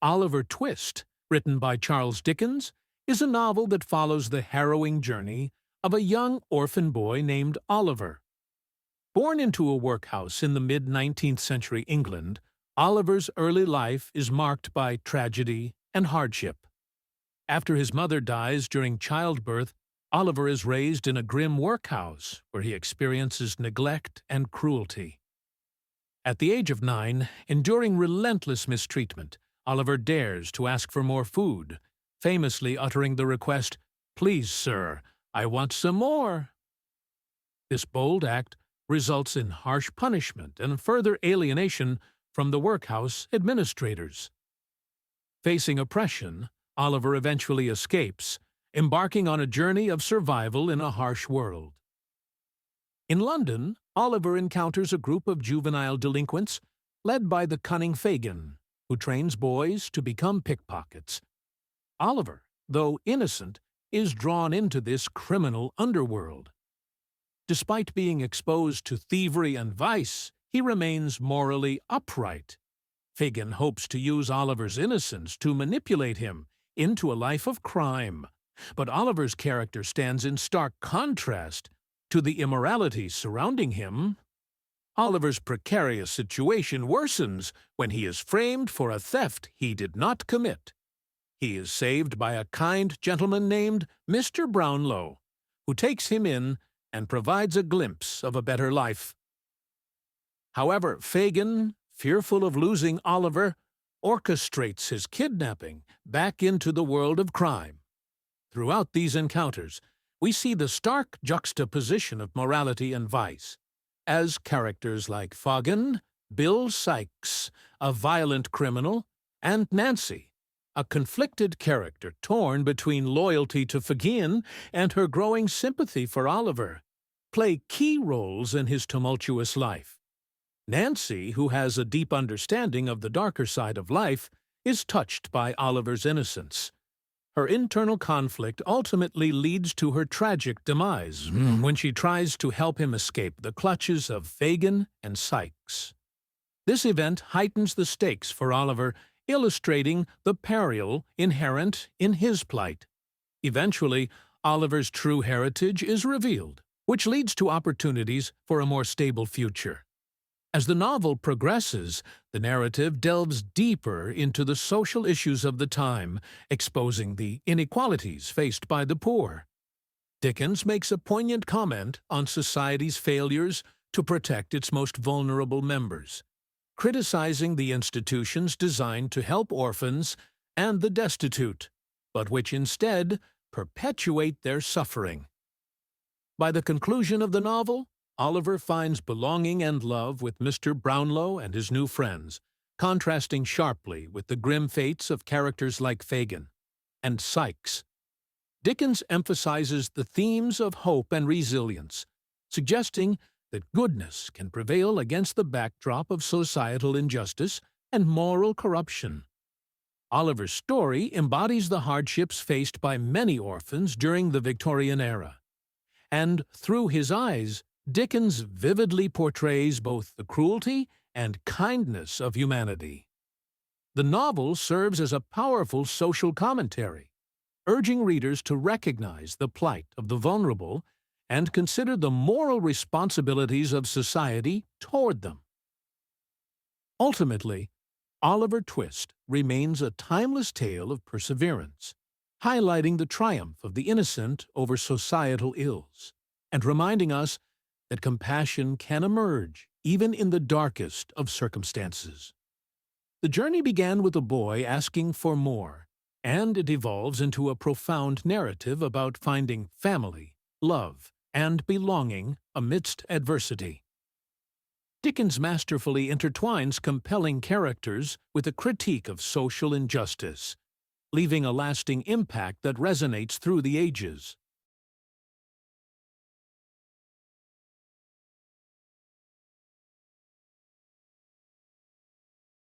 Oliver Twist, written by Charles Dickens, is a novel that follows the harrowing journey of a young orphan boy named Oliver. Born into a workhouse in the mid-19th century England, Oliver's early life is marked by tragedy and hardship. After his mother dies during childbirth, Oliver is raised in a grim workhouse where he experiences neglect and cruelty. At the age of 9, enduring relentless mistreatment, Oliver dares to ask for more food, famously uttering the request, "Please, sir, I want some more." This bold act results in harsh punishment and further alienation from the workhouse administrators. Facing oppression, Oliver eventually escapes, embarking on a journey of survival in a harsh world. In London, Oliver encounters a group of juvenile delinquents led by the cunning Fagin, who trains boys to become pickpockets. Oliver, though innocent, is drawn into this criminal underworld. Despite being exposed to thievery and vice, he remains morally upright. Fagin hopes to use Oliver's innocence to manipulate him into a life of crime, but Oliver's character stands in stark contrast to the immorality surrounding him. Oliver's precarious situation worsens when he is framed for a theft he did not commit. He is saved by a kind gentleman named Mr. Brownlow, who takes him in and provides a glimpse of a better life. However, Fagin, fearful of losing Oliver, orchestrates his kidnapping back into the world of crime. Throughout these encounters, we see the stark juxtaposition of morality and vice, as characters like Fagin, Bill Sikes, a violent criminal, and Nancy, a conflicted character torn between loyalty to Fagin and her growing sympathy for Oliver, play key roles in his tumultuous life. Nancy, who has a deep understanding of the darker side of life, is touched by Oliver's innocence. Her internal conflict ultimately leads to her tragic demise when she tries to help him escape the clutches of Fagin and Sikes. This event heightens the stakes for Oliver, illustrating the peril inherent in his plight. Eventually, Oliver's true heritage is revealed, which leads to opportunities for a more stable future. As the novel progresses, the narrative delves deeper into the social issues of the time, exposing the inequalities faced by the poor. Dickens makes a poignant comment on society's failures to protect its most vulnerable members, criticizing the institutions designed to help orphans and the destitute, but which instead perpetuate their suffering. By the conclusion of the novel, Oliver finds belonging and love with Mr. Brownlow and his new friends, contrasting sharply with the grim fates of characters like Fagin and Sikes. Dickens emphasizes the themes of hope and resilience, suggesting that goodness can prevail against the backdrop of societal injustice and moral corruption. Oliver's story embodies the hardships faced by many orphans during the Victorian era, and through his eyes, Dickens vividly portrays both the cruelty and kindness of humanity. The novel serves as a powerful social commentary, urging readers to recognize the plight of the vulnerable and consider the moral responsibilities of society toward them. Ultimately, Oliver Twist remains a timeless tale of perseverance, highlighting the triumph of the innocent over societal ills, and reminding us that compassion can emerge even in the darkest of circumstances. The journey began with a boy asking for more, and it evolves into a profound narrative about finding family, love, and belonging amidst adversity. Dickens masterfully intertwines compelling characters with a critique of social injustice, leaving a lasting impact that resonates through the ages.